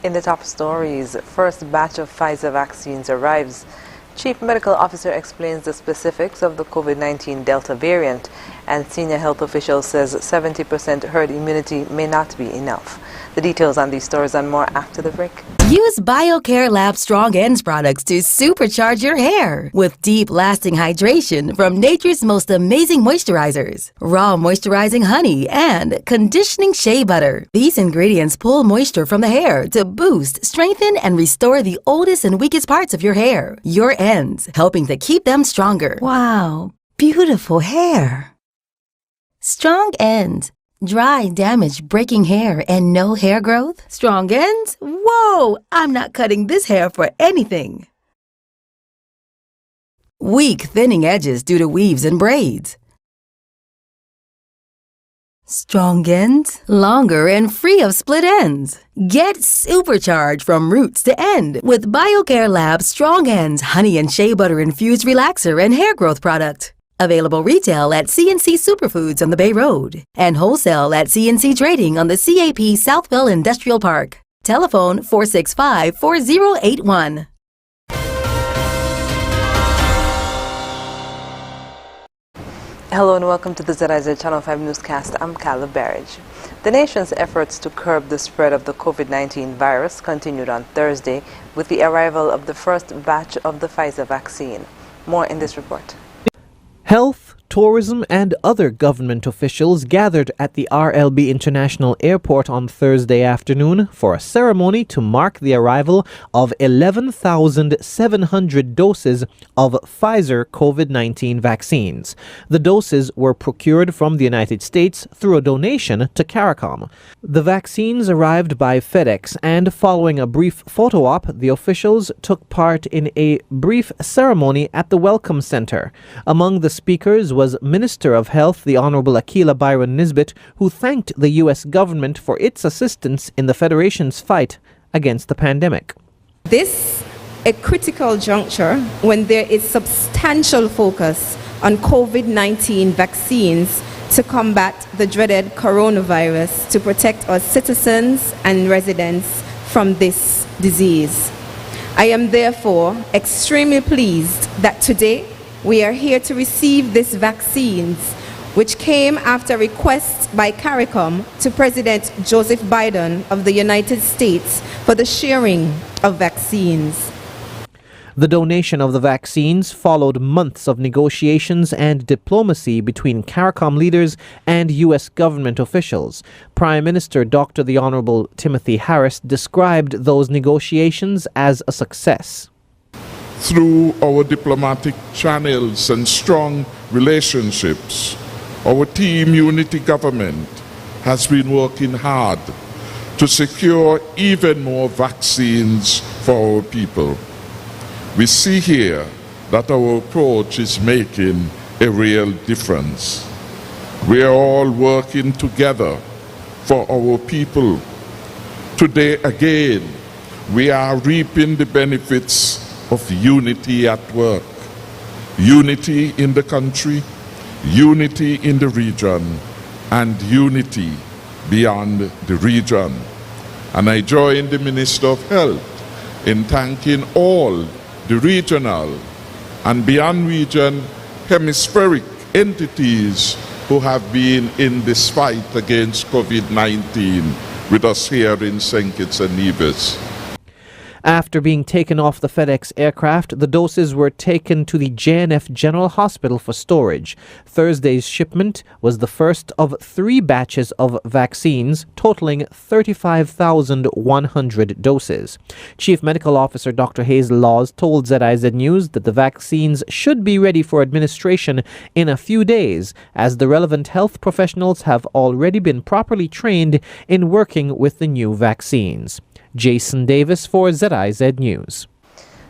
In the top stories, first batch of Pfizer vaccines arrives. Chief Medical Officer explains the specifics of the COVID-19 Delta variant, and senior health official says 70% herd immunity may not be enough. The details on these stories and more after the break. Use BioCare Lab Strong Ends products to supercharge your hair with deep lasting hydration from nature's most amazing moisturizers, raw moisturizing honey, and conditioning shea butter. These ingredients pull moisture from the hair to boost, strengthen, and restore the oldest and weakest parts of your hair, your ends, helping to keep them stronger. Wow, beautiful hair. Strong Ends. Dry, damaged, breaking hair and no hair growth? Strong ends? Whoa! I'm not cutting this hair for anything. Weak, thinning edges due to weaves and braids. Strong ends? Longer and free of split ends. Get supercharged from roots to end with BioCare Lab Strong Ends Honey and Shea Butter Infused Relaxer and Hair Growth Product. Available retail at CNC Superfoods on the Bay Road and wholesale at CNC Trading on the CAP Southwell Industrial Park. Telephone 465-4081. Hello and welcome to the ZIZ Channel 5 newscast. I'm Carla Barrage. The nation's efforts to curb the spread of the COVID-19 virus continued on Thursday with the arrival of the first batch of the Pfizer vaccine. More in this report. Health, tourism, and other government officials gathered at the RLB International Airport on Thursday afternoon for a ceremony to mark the arrival of 11,700 doses of Pfizer COVID-19 vaccines. The doses were procured from the United States through a donation to CARICOM. The vaccines arrived by FedEx, and following a brief photo op, the officials took part in a brief ceremony at the Welcome Center. Among the speakers was Minister of Health, the Honorable Akila Byron Nisbet, who thanked the U.S. government for its assistance in the Federation's fight against the pandemic. This a critical juncture when there is substantial focus on COVID-19 vaccines to combat the dreaded coronavirus to protect our citizens and residents from this disease. I am therefore extremely pleased that today we are here to receive these vaccines, which came after request by CARICOM to President Joseph Biden of the United States for the sharing of vaccines. The donation of the vaccines followed months of negotiations and diplomacy between CARICOM leaders and U.S. government officials. Prime Minister Dr. the Honorable Timothy Harris described those negotiations as a success. Through our diplomatic channels and strong relationships, our Team Unity government has been working hard to secure even more vaccines for our people. We see here that our approach is making a real difference. We are all working together for our people. Today again, we are reaping the benefits of unity at work, unity in the country, unity in the region, and unity beyond the region. And I join the Minister of Health in thanking all the regional and beyond region hemispheric entities who have been in this fight against COVID-19 with us here in St. Kitts and Nevis. After being taken off the FedEx aircraft, the doses were taken to the JNF General Hospital for storage. Thursday's shipment was the first of 3 batches of vaccines, totaling 35,100 doses. Chief Medical Officer Dr. Hazel Laws told ZIZ News that the vaccines should be ready for administration in a few days, as the relevant health professionals have already been properly trained in working with the new vaccines. Jason Davis for ZIZ News.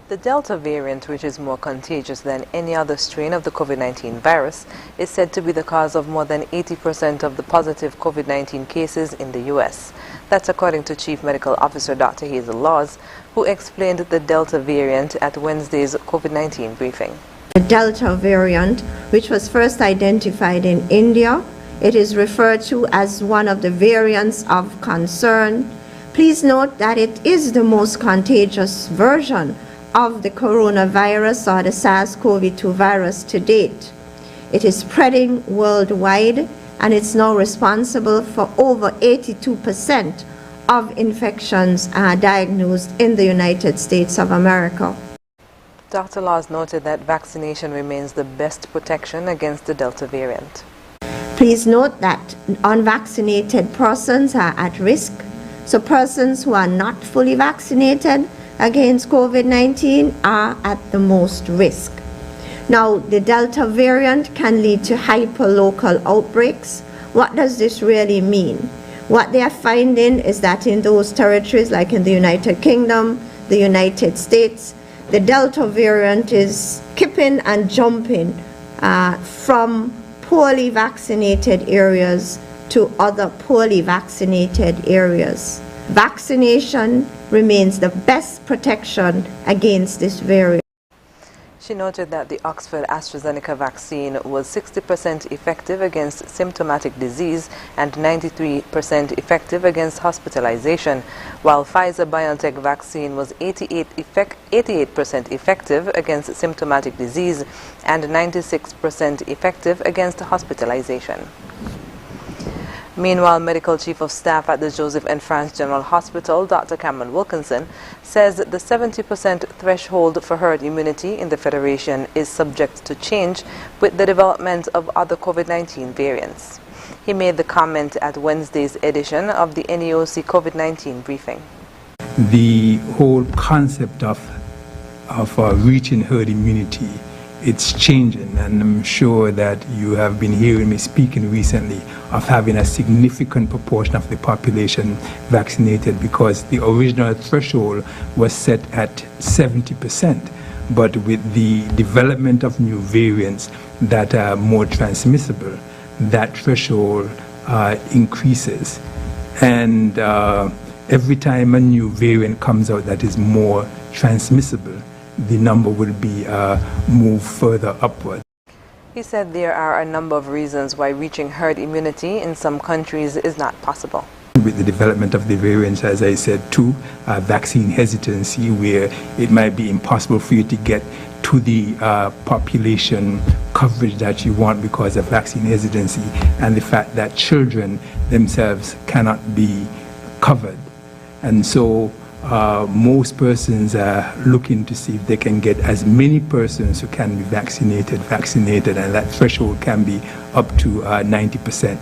The Delta variant, which is more contagious than any other strain of the COVID-19 virus, is said to be the cause of more than 80% of the positive COVID-19 cases in the U.S. That's according to Chief Medical Officer Dr. Hazel Laws, who explained the Delta variant at Wednesday's COVID-19 briefing. The Delta variant, which was first identified in India, it is referred to as one of the variants of concern, Please note that it is the most contagious version of the coronavirus or the SARS-CoV-2 virus to date. It is spreading worldwide, and it's now responsible for over 82% of infections diagnosed in the United States of America. Dr. Laws noted that vaccination remains the best protection against the Delta variant. Please note that unvaccinated persons are at risk, so persons who are not fully vaccinated against COVID-19 are at the most risk. Now, the Delta variant can lead to hyperlocal outbreaks. What does this really mean? What they are finding is that in those territories, like in the United Kingdom, the United States, the Delta variant is skipping and jumping from poorly vaccinated areas to other poorly vaccinated areas. Vaccination remains the best protection against this variant. She noted that the Oxford AstraZeneca vaccine was 60% effective against symptomatic disease and 93% effective against hospitalization, while Pfizer-BioNTech vaccine was 88% effective against symptomatic disease and 96% effective against hospitalization. Meanwhile, Medical Chief of Staff at the Joseph and France General Hospital, Dr. Cameron Wilkinson, says that the 70% threshold for herd immunity in the Federation is subject to change with the development of other COVID-19 variants. He made the comment at Wednesday's edition of the NEOC COVID-19 briefing. The whole concept of reaching herd immunity, it's changing, and I'm sure that you have been hearing me speaking recently of having a significant proportion of the population vaccinated, because the original threshold was set at 70%. But with the development of new variants that are more transmissible, that threshold increases. And every time a new variant comes out that is more transmissible, the number will be moved further upward. He said there are a number of reasons why reaching herd immunity in some countries is not possible. With the development of the variants, as I said, too, vaccine hesitancy, where it might be impossible for you to get to the population coverage that you want because of vaccine hesitancy, and the fact that children themselves cannot be covered. And so most persons are looking to see if they can get as many persons who can be vaccinated, and that threshold can be up to 90%.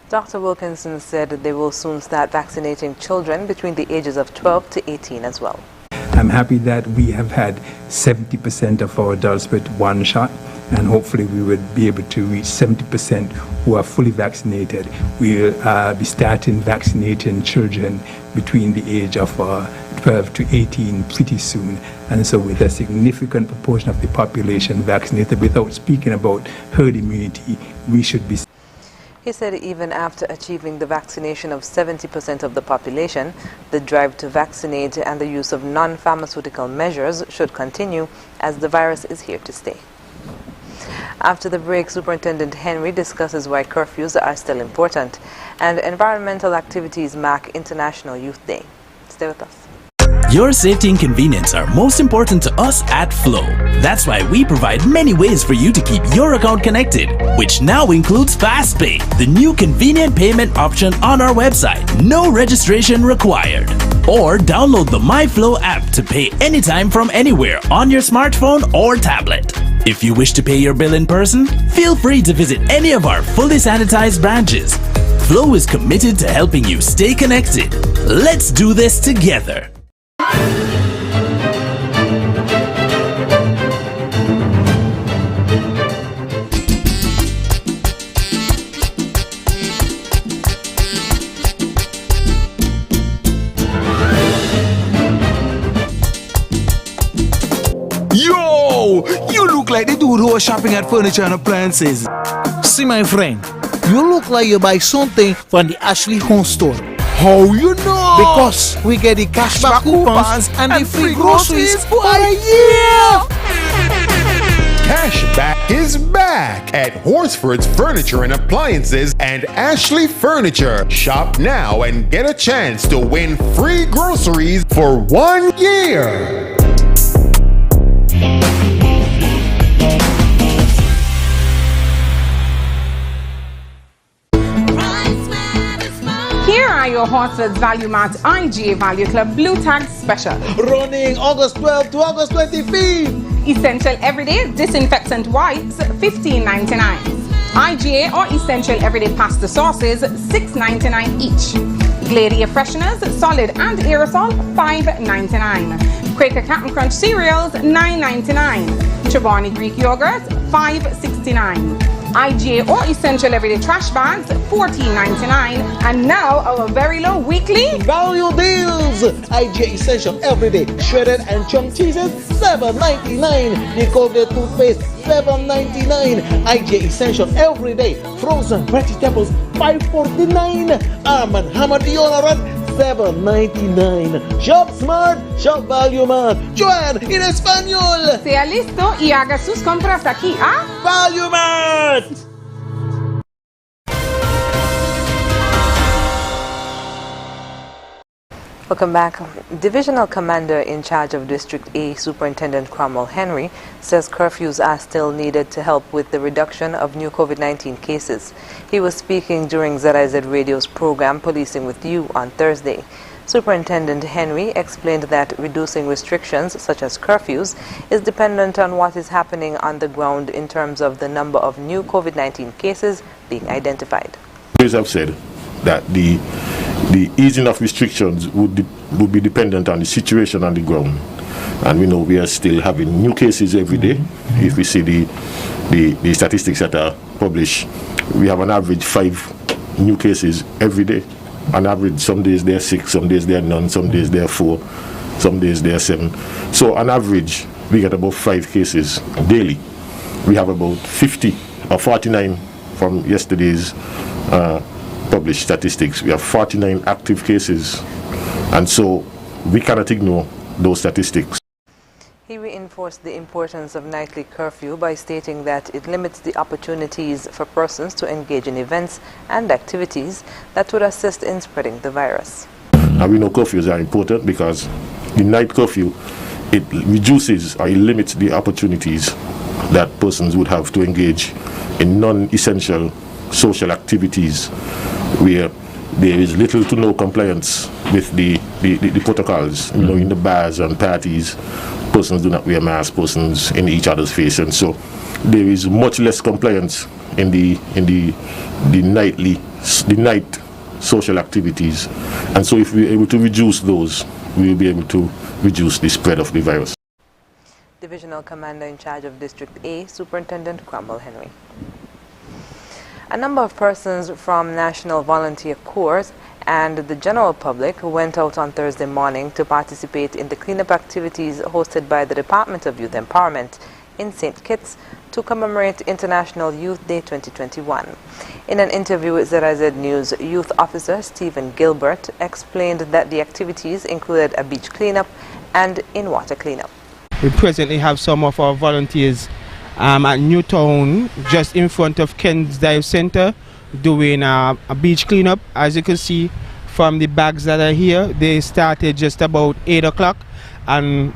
Dr. Wilkinson said that they will soon start vaccinating children between the ages of 12 to 18 as well. I'm happy that we have had 70% of our adults with one shot, and hopefully we would be able to reach 70% who are fully vaccinated. We'll be starting vaccinating children between the age of 12 to 18 pretty soon. And so with a significant proportion of the population vaccinated, without speaking about herd immunity, we should be. He said even after achieving the vaccination of 70% of the population, the drive to vaccinate and the use of non-pharmaceutical measures should continue, as the virus is here to stay. After the break, Superintendent Henry discusses why curfews are still important, and environmental activities mark International Youth Day. Stay with us. Your safety and convenience are most important to us at Flow. That's why we provide many ways for you to keep your account connected, which now includes FastPay, the new convenient payment option on our website. No registration required. Or download the MyFlow app to pay anytime from anywhere on your smartphone or tablet. If you wish to pay your bill in person, feel free to visit any of our fully sanitized branches. Flow is committed to helping you stay connected. Let's do this together. Yo! You look like the dude who was shopping at furniture and appliances. See, my friend, you look like you buy something from the Ashley Home Store. How you know? Because we get the cashback coupons and the free groceries for a year! Cashback is back! back at Horsford's Furniture and Appliances and Ashley Furniture. Shop now and get a chance to win free groceries for 1 year. Here are your Horsford's Value Mart IGA Value Club Blue Tag Special. Running August 12th to August 25th. Essential Everyday Disinfectant Wipes, $15.99. IGA or Essential Everyday Pasta Sauces, $6.99 each. Glade Air Fresheners, Solid and Aerosol, $5.99. Quaker Cap'n Crunch Cereals, $9.99. Chobani Greek Yogurt, $5.69. IGA or Essential Everyday Trash Bags, $14.99. And now our very low weekly value deals. IGA Essential Everyday Shredded and Chunk Cheeses, $7.99. The Colgate Toothpaste, $7.99. IGA Essential Everyday Frozen Vegetables, $5.49. Arm & Hammer deodorant, $7.99. Shop smart, shop value mart. Joan, en español. Sea listo y haga sus compras aquí a Value Mart. Welcome back. Divisional Commander in charge of District A, Superintendent Cromwell Henry, says curfews are still needed to help with the reduction of new COVID-19 cases. He was speaking during ZIZ Radio's program Policing with You on Thursday. Superintendent Henry explained that reducing restrictions such as curfews is dependent on what is happening on the ground in terms of the number of new COVID-19 cases being identified. As I've said, that the easing of restrictions would be dependent on the situation on the ground, and we know we are still having new cases every day. If we see the statistics that are published, we have an average 5 new cases every day. On average, some days there are 6, some days there are none, some days there are 4, some days there are 7. So on average, we get about 5 cases daily. We have about 50 or 49 from yesterday's published statistics. We have 49 active cases, and so we cannot ignore those statistics. He reinforced the importance of nightly curfew by stating that it limits the opportunities for persons to engage in events and activities that would assist in spreading the virus. And we know curfews are important because the night curfew, it reduces or it limits the opportunities that persons would have to engage in non-essential social activities where there is little to no compliance with the protocols. You know, in the bars and parties, persons do not wear masks, persons in each other's face, and so there is much less compliance in the night social activities. And so if we're able to reduce those, we will be able to reduce the spread of the virus. Divisional Commander in charge of District A, Superintendent Cromwell Henry. A number of persons from National Volunteer Corps and the general public went out on Thursday morning to participate in the cleanup activities hosted by the Department of Youth Empowerment in St. Kitts to commemorate International Youth Day 2021. In an interview with ZIZ News, Youth Officer Stephen Gilbert explained that the activities included a beach cleanup and in-water cleanup. We presently have some of our volunteers at Newtown, just in front of Ken's Dive Center, doing a beach cleanup. As you can see from the bags that are here, they started just about 8 o'clock, and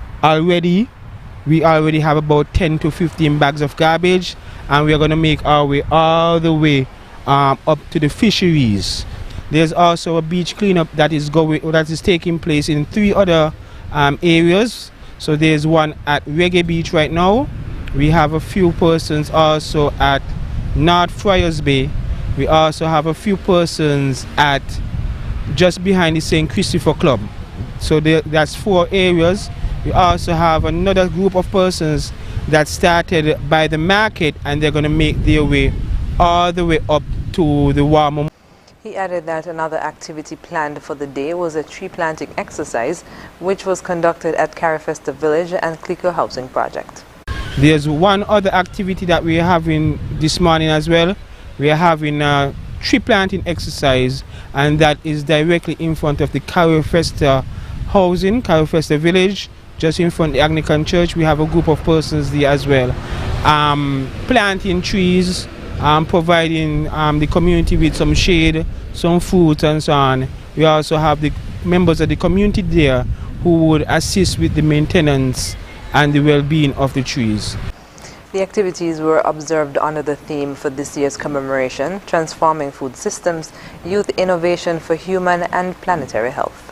we already have about 10 to 15 bags of garbage, and we are going to make our way all the way up to the fisheries. There's also a beach cleanup that is taking place in 3 other areas. So there's one at Reggae Beach right now. We have a few persons also at North Friars Bay. We also have a few persons at just behind the St. Christopher Club. So that's 4 areas. We also have another group of persons that started by the market, and they're going to make their way all the way up to the warmer. He added that another activity planned for the day was a tree planting exercise, which was conducted at Carifesta Village and Clicker Housing Project. There's one other activity that we are having this morning as well. We are having a tree planting exercise, and that is directly in front of the Carifesta Housing, Carifesta Village, just in front of the Anglican Church. We have a group of persons there as well. planting trees, providing the community with some shade, some fruit and so on. We also have the members of the community there who would assist with the maintenance and the well-being of the trees. The activities were observed under the theme for this year's commemoration, Transforming Food Systems, Youth Innovation for Human and Planetary Health.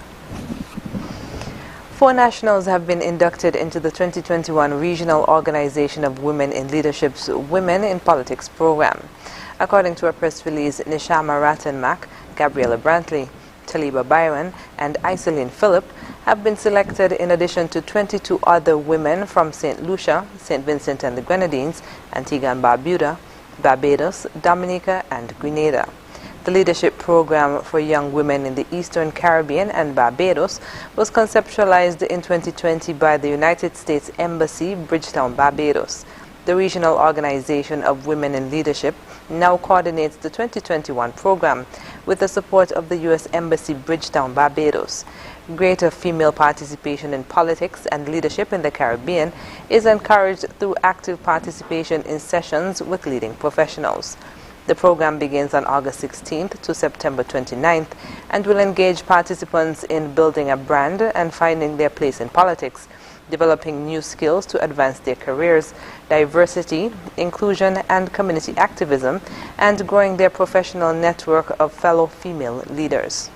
4 nationals have been inducted into the 2021 Regional Organization of Women in Leadership's Women in Politics program. According to a press release, Nishama Rattenmack, Gabriella Brantley, Taliba Byron, and Iselin Phillip have been selected in addition to 22 other women from St. Lucia, St. Vincent and the Grenadines, Antigua and Barbuda, Barbados, Dominica, and Grenada. The leadership program for young women in the Eastern Caribbean and Barbados was conceptualized in 2020 by the United States Embassy, Bridgetown, Barbados. The Regional Organization of Women in Leadership now coordinates the 2021 program with the support of the U.S. Embassy, Bridgetown, Barbados. Greater female participation in politics and leadership in the Caribbean is encouraged through active participation in sessions with leading professionals. The program begins on August 16th to September 29th and will engage participants in building a brand and finding their place in politics, developing new skills to advance their careers, diversity, inclusion, and community activism, and growing their professional network of fellow female leaders.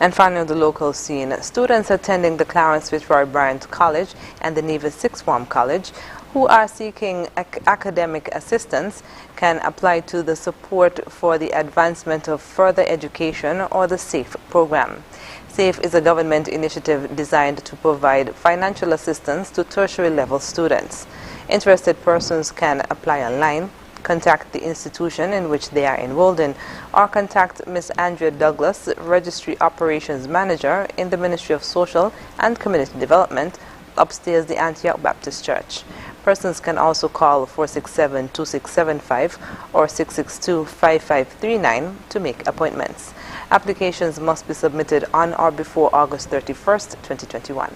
And finally, on the local scene, students attending the Clarence Fitzroy Bryant College and the Nevis Sixth Form College who are seeking academic assistance can apply to the Support for the Advancement of Further Education, or the SAFE program. SAFE is a government initiative designed to provide financial assistance to tertiary level students. Interested persons can apply online, contact the institution in which they are enrolled in, or contact Ms. Andrea Douglas, Registry Operations Manager in the Ministry of Social and Community Development, upstairs the Antioch Baptist Church. Persons can also call 467-2675 or 662-5539 to make appointments. Applications must be submitted on or before August 31st, 2021.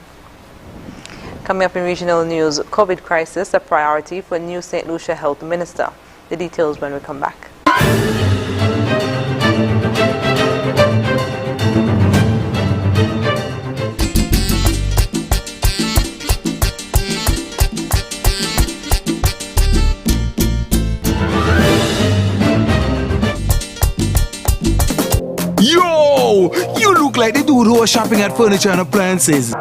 Coming up in regional news, COVID crisis, a priority for new St. Lucia Health Minister. The details when we come back. Yo! You look like the dude who was shopping at Furniture and Appliances.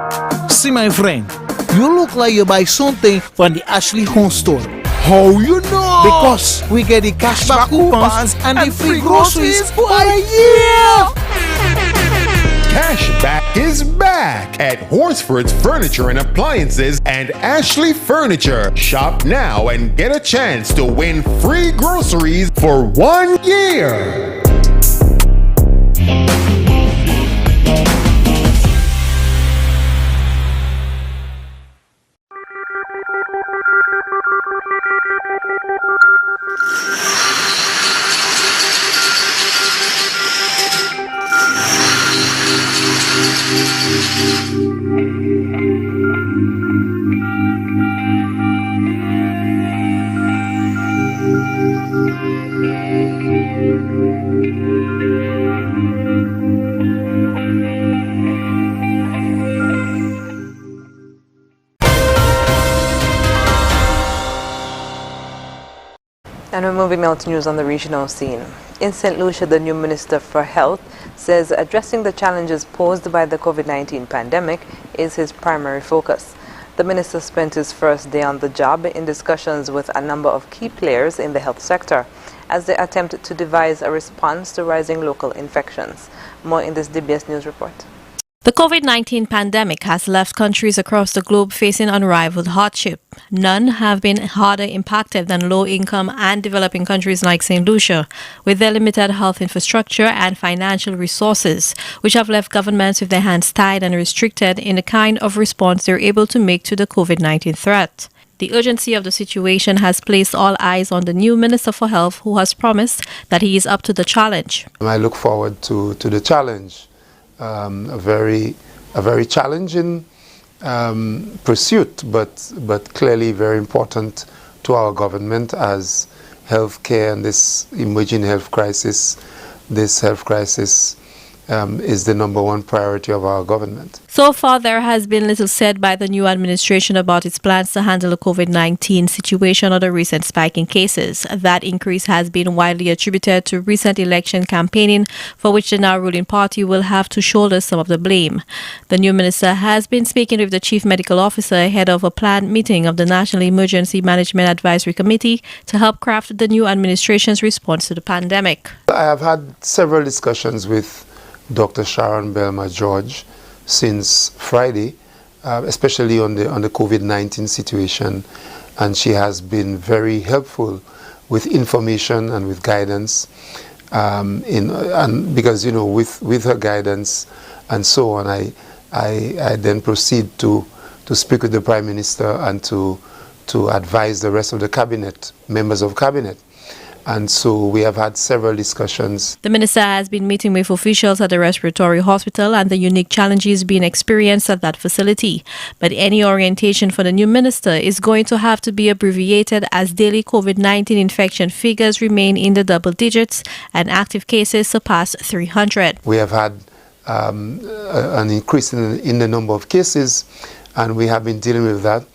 See, my friend, you look like you buy something from the Ashley Home Store. How you know? Because we get the cashback coupons and the free groceries for a year! Cashback is back at Horsford's Furniture and Appliances and Ashley Furniture. Shop now and get a chance to win free groceries for 1 year. And we're moving now to news on the regional scene. In St. Lucia, the new Minister for Health says addressing the challenges posed by the COVID-19 pandemic is his primary focus. The minister spent his first day on the job in discussions with a number of key players in the health sector as they attempt to devise a response to rising local infections. More in this DBS News report. The COVID-19 pandemic has left countries across the globe facing unrivaled hardship. None have been harder impacted than low-income and developing countries like St. Lucia, with their limited health infrastructure and financial resources, which have left governments with their hands tied and restricted in the kind of response they're able to make to the COVID-19 threat. The urgency of the situation has placed all eyes on the new Minister for Health, who has promised that he is up to the challenge. I look forward to the challenge. A very challenging pursuit, but clearly very important to our government as healthcare and this emerging health crisis. This health crisis is the number one priority of our government. So far, there has been little said by the new administration about its plans to handle the COVID-19 situation or the recent spike in cases. That increase has been widely attributed to recent election campaigning, for which the now ruling party will have to shoulder some of the blame. The new minister has been speaking with the chief medical officer ahead of a planned meeting of the National Emergency Management Advisory Committee to help craft the new administration's response to the pandemic. I have had several discussions with Dr. Sharon Belma-George since Friday, especially on the COVID-19 situation, and she has been very helpful with information and with guidance. And because with her guidance and so on, I then proceed to speak with the Prime Minister and to advise the rest of the cabinet, members of cabinet. And so we have had several discussions. The minister has been meeting with officials at the respiratory hospital and the unique challenges being experienced at that facility. But any orientation for the new minister is going to have to be abbreviated as daily COVID-19 infection figures remain in the double digits and active cases surpass 300. We have had an increase in the number of cases, and we have been dealing with that.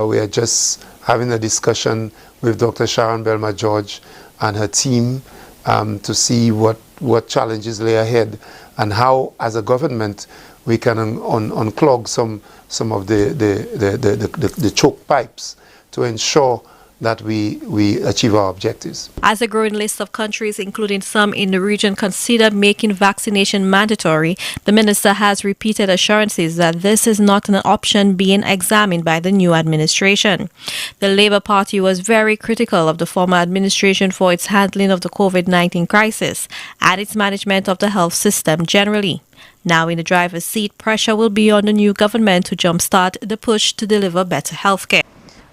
We are just having a discussion with Dr. Sharon Belma-George and her team to see what challenges lay ahead and how, as a government, we can unclog some of the choke pipes to ensure that we achieve our objectives. As a growing list of countries, including some in the region, consider making vaccination mandatory, the minister has repeated assurances that this is not an option being examined by the new administration. The Labour Party was very critical of the former administration for its handling of the COVID-19 crisis and its management of the health system generally. Now in the driver's seat, pressure will be on the new government to jumpstart the push to deliver better health care.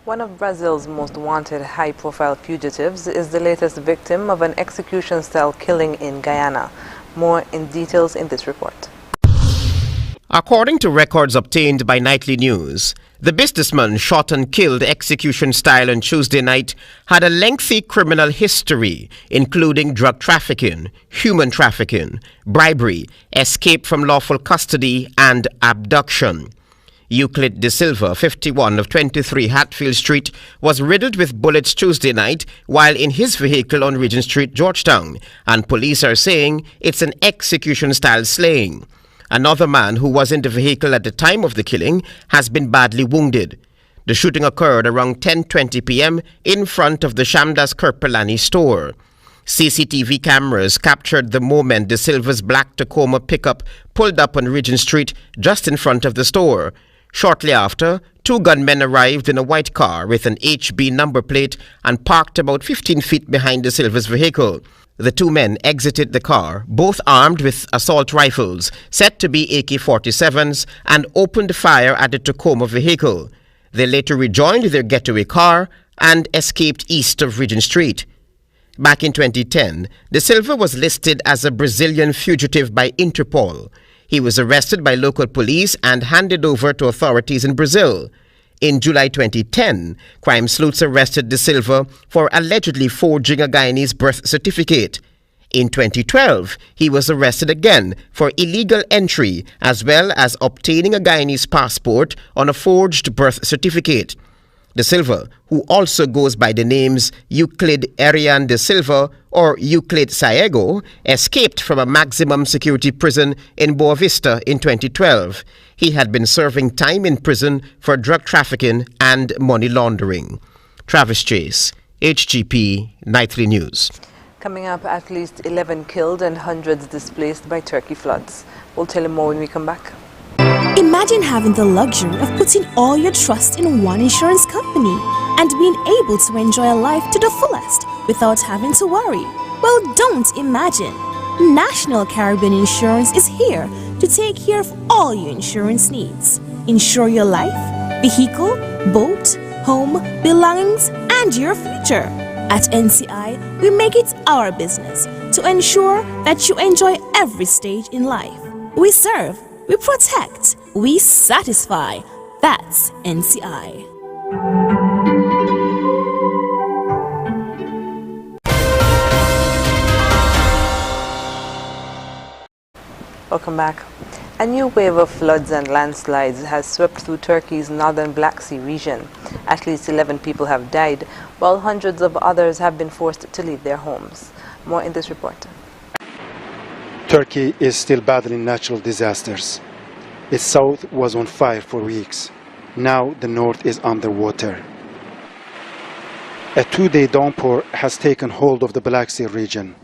One of Brazil's most wanted high-profile fugitives is the latest victim of an execution-style killing in Guyana. More in details in this report. According to records obtained by Nightly News, the businessman shot and killed execution-style on Tuesday night had a lengthy criminal history, including drug trafficking, human trafficking, bribery, escape from lawful custody, and abduction. Euclid De Silva, 51 of 23 Hatfield Street, was riddled with bullets Tuesday night while in his vehicle on Regent Street, Georgetown, and police are saying it's an execution-style slaying. Another man who was in the vehicle at the time of the killing has been badly wounded. The shooting occurred around 10:20 p.m. in front of the Shamdas Kirpalani store. CCTV cameras captured the moment De Silva's black Tacoma pickup pulled up on Regent Street just in front of the store. Shortly after, two gunmen arrived in a white car with an HB number plate and parked about 15 feet behind De Silva's vehicle. The two men exited the car, both armed with assault rifles, said to be AK-47s, and opened fire at the Tacoma vehicle. They later rejoined their getaway car and escaped east of Regent Street. Back in 2010, De Silva was listed as a Brazilian fugitive by Interpol. He was arrested by local police and handed over to authorities in Brazil. In July 2010, crime sleuths arrested De Silva for allegedly forging a Guyanese birth certificate. In 2012, he was arrested again for illegal entry as well as obtaining a Guyanese passport on a forged birth certificate. De Silva, who also goes by the names Euclid Arian De Silva or Euclid Saego, escaped from a maximum security prison in Boa Vista in 2012. He had been serving time in prison for drug trafficking and money laundering. Travis Chase, HGP Nightly News. Coming up, at least 11 killed and hundreds displaced by Turkey floods. We'll tell you more when we come back. Imagine having the luxury of putting all your trust in one insurance company and being able to enjoy a life to the fullest without having to worry. Well, don't imagine. National Caribbean Insurance is here to take care of all your insurance needs. Insure your life, vehicle, boat, home, belongings, and your future. At NCI, we make it our business to ensure that you enjoy every stage in life. We serve, we protect, we satisfy. That's NCI. Welcome back. A new wave of floods and landslides has swept through Turkey's northern Black Sea region. At least 11 people have died, while hundreds of others have been forced to leave their homes. More in this report. Turkey is still battling natural disasters. Its south was on fire for weeks. Now the north is underwater. A two-day downpour has taken hold of the Black Sea region,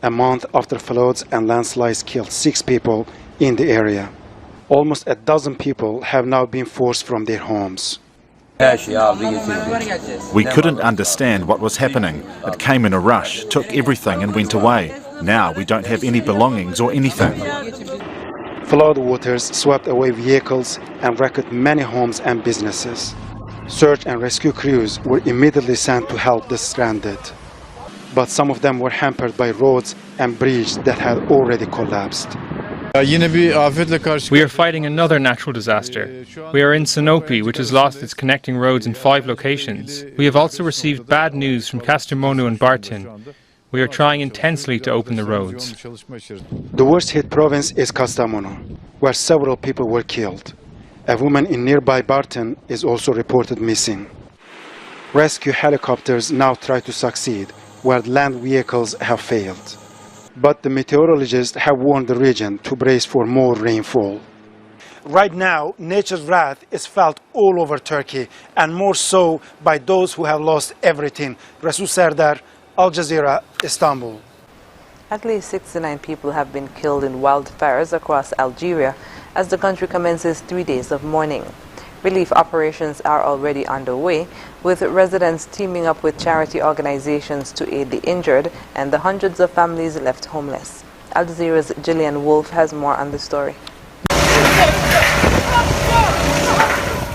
a month after floods and landslides killed 6 people in the area. Almost a dozen people have now been forced from their homes. We couldn't understand what was happening. It came in a rush, took everything and went away. Now we don't have any belongings or anything. Flood waters swept away vehicles and wrecked many homes and businesses. Search and rescue crews were immediately sent to help the stranded. But some of them were hampered by roads and bridges that had already collapsed. We are fighting another natural disaster. We are in Sinope, which has lost its connecting roads in 5 locations. We have also received bad news from Kastamonu and Bartın. We are trying intensely to open the roads. The worst hit province is Kastamonu, where several people were killed. A woman in nearby Bartın is also reported missing. Rescue helicopters now try to succeed, where land vehicles have failed. But the meteorologists have warned the region to brace for more rainfall. Right now, nature's wrath is felt all over Turkey, and more so by those who have lost everything. Resul Serdar, Al Jazeera, Istanbul. At least 69 people have been killed in wildfires across Algeria as the country commences 3 days of mourning. Relief operations are already underway, with residents teaming up with charity organizations to aid the injured and the hundreds of families left homeless. Al Jazeera's Gillian Wolfe has more on the story.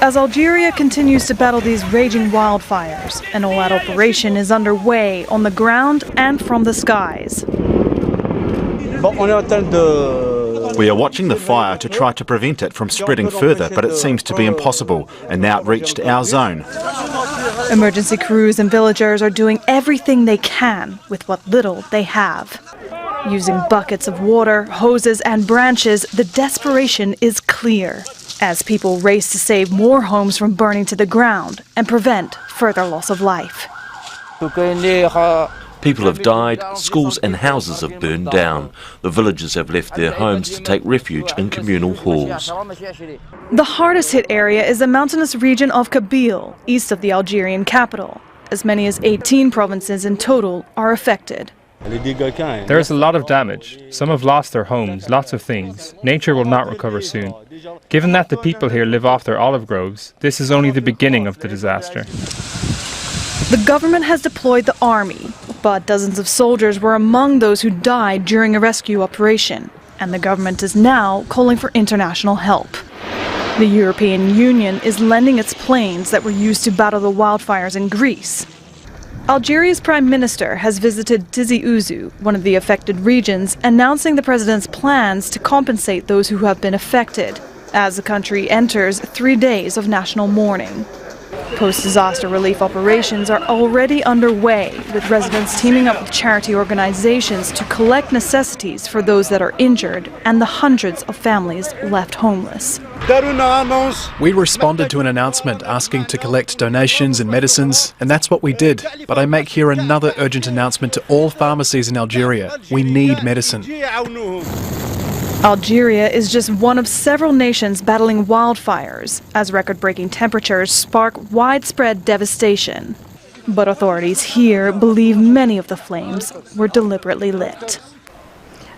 As Algeria continues to battle these raging wildfires, an all-out operation is underway on the ground and from the skies. We are watching the fire to try to prevent it from spreading further, but it seems to be impossible, and now it reached our zone. Emergency crews and villagers are doing everything they can with what little they have. Using buckets of water, hoses and branches, the desperation is clear as people race to save more homes from burning to the ground and prevent further loss of life. People have died, schools and houses have burned down. The villagers have left their homes to take refuge in communal halls. The hardest hit area is the mountainous region of Kabylie, east of the Algerian capital. As many as 18 provinces in total are affected. There is a lot of damage. Some have lost their homes, lots of things. Nature will not recover soon. Given that the people here live off their olive groves, this is only the beginning of the disaster. The government has deployed the army, but dozens of soldiers were among those who died during a rescue operation, and the government is now calling for international help. The European Union is lending its planes that were used to battle the wildfires in Greece. Algeria's prime minister has visited Tizi Ouzou, one of the affected regions, announcing the president's plans to compensate those who have been affected, as the country enters 3 days of national mourning. Post-disaster relief operations are already underway, with residents teaming up with charity organizations to collect necessities for those that are injured and the hundreds of families left homeless. We responded to an announcement asking to collect donations and medicines, and that's what we did. But I make here another urgent announcement to all pharmacies in Algeria. We need medicine. Algeria is just one of several nations battling wildfires, as record-breaking temperatures spark widespread devastation. But authorities here believe many of the flames were deliberately lit.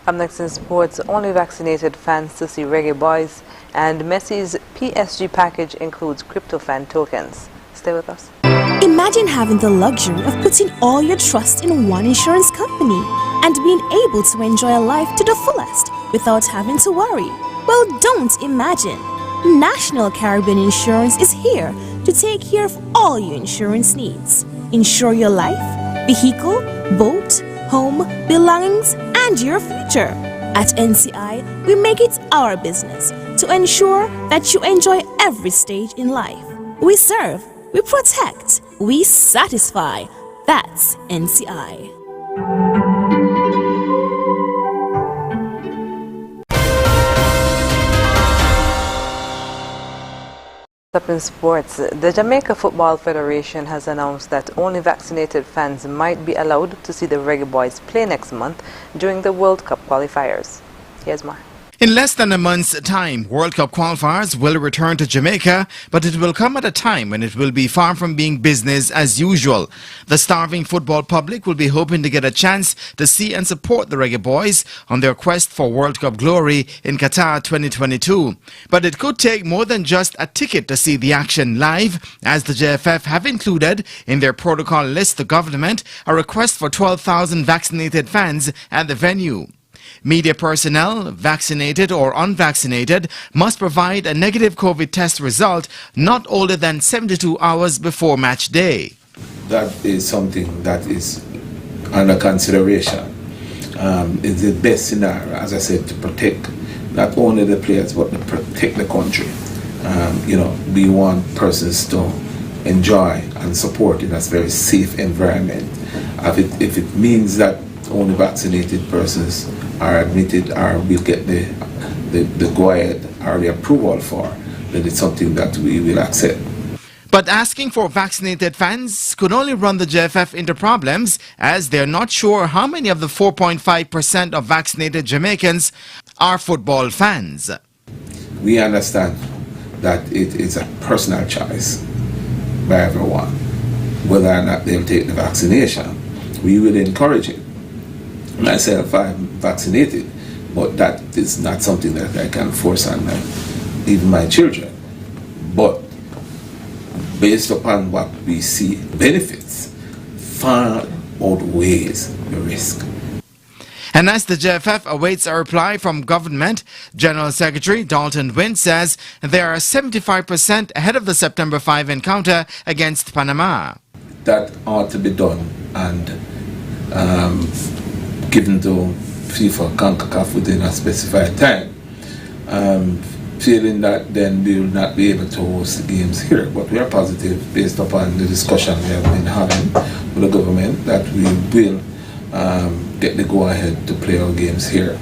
Up next in sports, only vaccinated fans to see Reggae Boys, and Messi's PSG package includes CryptoFan tokens. Stay with us. Imagine having the luxury of putting all your trust in one insurance company and being able to enjoy a life to the fullest without having to worry. Well, don't imagine. National Caribbean Insurance is here to take care of all your insurance needs. Insure your life, vehicle, boat, home, belongings, and your future. At NCI, we make it our business to ensure that you enjoy every stage in life. We serve, we protect, we satisfy. That's NCI. Up in sports, the Jamaica Football Federation has announced that only vaccinated fans might be allowed to see the Reggae Boys play next month during the World Cup qualifiers. Here's more. In less than a month's time, World Cup qualifiers will return to Jamaica, but it will come at a time when it will be far from being business as usual. The starving football public will be hoping to get a chance to see and support the Reggae Boys on their quest for World Cup glory in Qatar 2022. But it could take more than just a ticket to see the action live, as the JFF have included in their protocol list to government a request for 12,000 vaccinated fans at the venue. Media personnel, vaccinated or unvaccinated, must provide a negative COVID test result not older than 72 hours before match day. That is something that is under consideration. It's the best scenario, as I said, to protect not only the players but to protect the country. We want persons to enjoy and support in a very safe environment. If it means that only vaccinated persons are admitted or will get the go-ahead or the approval for, then it's something that we will accept. But asking for vaccinated fans could only run the JFF into problems, as they're not sure how many of the 4.5% of vaccinated Jamaicans are football fans. We understand that it is a personal choice by everyone whether or not they'll take the vaccination. We will encourage it. Myself, I'm vaccinated, but that is not something that I can force on even my children. But based upon what we see, benefits far outweighs the risk. And as the JFF awaits a reply from government, General Secretary Dalton Wynn says they are 75% ahead of the September 5 encounter against Panama. That ought to be done and given to FIFA CONCACAF within a specified time. Feeling that then we will not be able to host the games here, but we are positive based upon the discussion we have been having with the government that we will get the go-ahead to play our games here.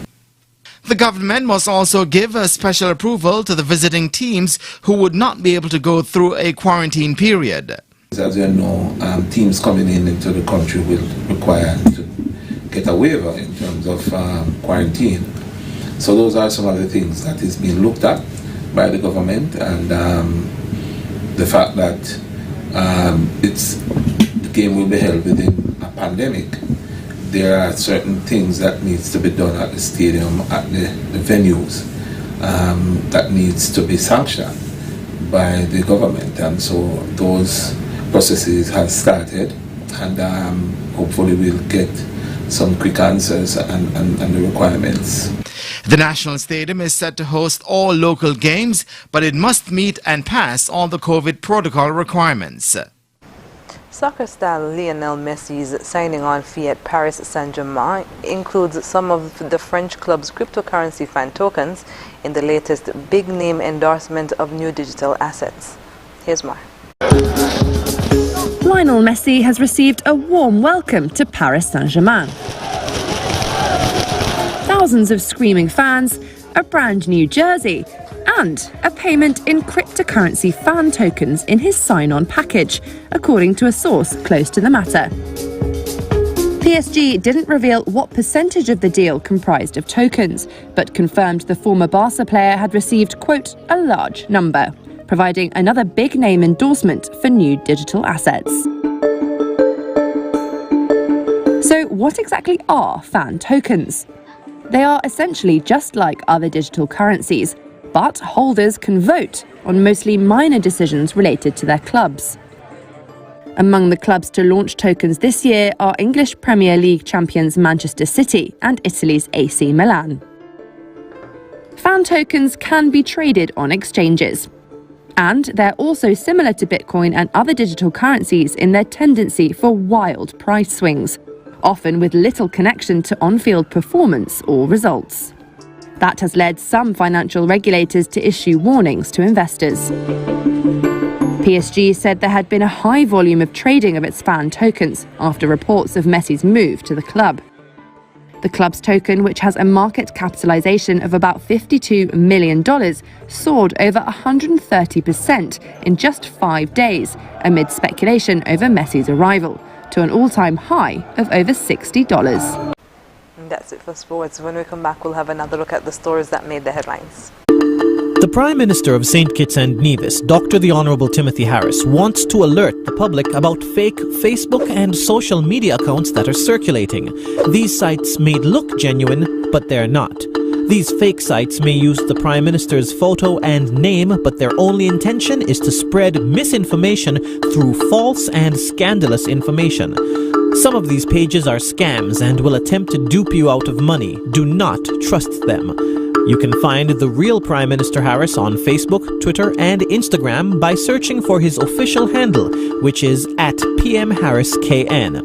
The government must also give a special approval to the visiting teams who would not be able to go through a quarantine period. As you know, teams coming into the country will require to get a waiver in terms of quarantine. So those are some of the things that is being looked at by the government, and the fact that the game will be held within a pandemic. There are certain things that needs to be done at the stadium, at the venues, that needs to be sanctioned by the government, and so those processes have started, and hopefully we'll get some quick answers and the requirements. The National Stadium is set to host all local games, but it must meet and pass all the COVID protocol requirements. Soccer star Lionel Messi's signing on fee at Paris Saint-Germain includes some of the French club's cryptocurrency fan tokens in the latest big-name endorsement of new digital assets. Here's more. Lionel Messi has received a warm welcome to Paris Saint-Germain. Thousands of screaming fans, a brand new jersey, and a payment in cryptocurrency fan tokens in his sign-on package, according to a source close to the matter. PSG didn't reveal what percentage of the deal comprised of tokens, but confirmed the former Barca player had received, quote, a large number, providing another big-name endorsement for new digital assets. So what exactly are fan tokens? They are essentially just like other digital currencies, but holders can vote on mostly minor decisions related to their clubs. Among the clubs to launch tokens this year are English Premier League champions Manchester City and Italy's AC Milan. Fan tokens can be traded on exchanges. And they're also similar to Bitcoin and other digital currencies in their tendency for wild price swings, often with little connection to on-field performance or results. That has led some financial regulators to issue warnings to investors. PSG said there had been a high volume of trading of its fan tokens after reports of Messi's move to the club. The club's token, which has a market capitalization of about $52 million, soared over 130% in just 5 days amid speculation over Messi's arrival, to an all-time high of over $60. And that's it for sports. When we come back, we'll have another look at the stories that made the headlines. The Prime Minister of St. Kitts and Nevis, Dr. the Honourable Timothy Harris, wants to alert the public about fake Facebook and social media accounts that are circulating. These sites may look genuine, but they're not. These fake sites may use the Prime Minister's photo and name, but their only intention is to spread misinformation through false and scandalous information. Some of these pages are scams and will attempt to dupe you out of money. Do not trust them. You can find the real Prime Minister Harris on Facebook, Twitter, and Instagram by searching for his official handle, which is @PMHarrisKN.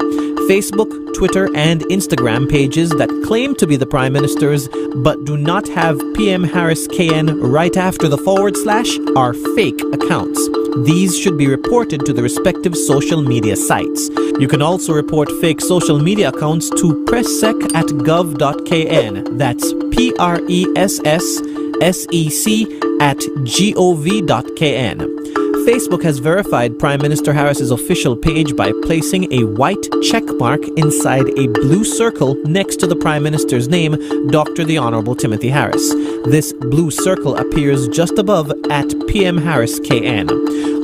Facebook, Twitter, and Instagram pages that claim to be the Prime Minister's but do not have PM Harris KN right after the /, are fake accounts. These should be reported to the respective social media sites. You can also report fake social media accounts to presssec@gov.kn. That's PRESSEC@gov.kn. Facebook has verified Prime Minister Harris's official page by placing a white check mark inside a blue circle next to the Prime Minister's name, Dr. the Honourable Timothy Harris. This blue circle appears just above @PMHarrisKN.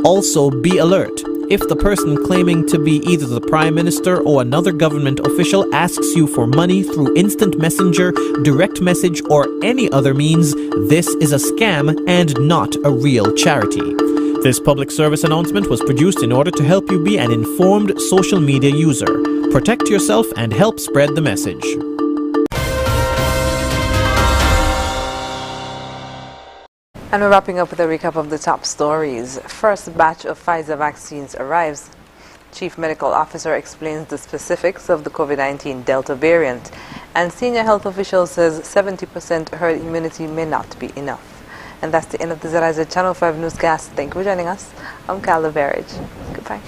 Also, be alert. If the person claiming to be either the Prime Minister or another government official asks you for money through instant messenger, direct message, or any other means, this is a scam and not a real charity. This public service announcement was produced in order to help you be an informed social media user. Protect yourself and help spread the message. And we're wrapping up with a recap of the top stories. First batch of Pfizer vaccines arrives. Chief Medical Officer explains the specifics of the COVID-19 Delta variant. And senior health official says 70% herd immunity may not be enough. And that's the end of the ZIZ Channel 5 newscast. Thank you for joining us. I'm Carla Berridge. Goodbye.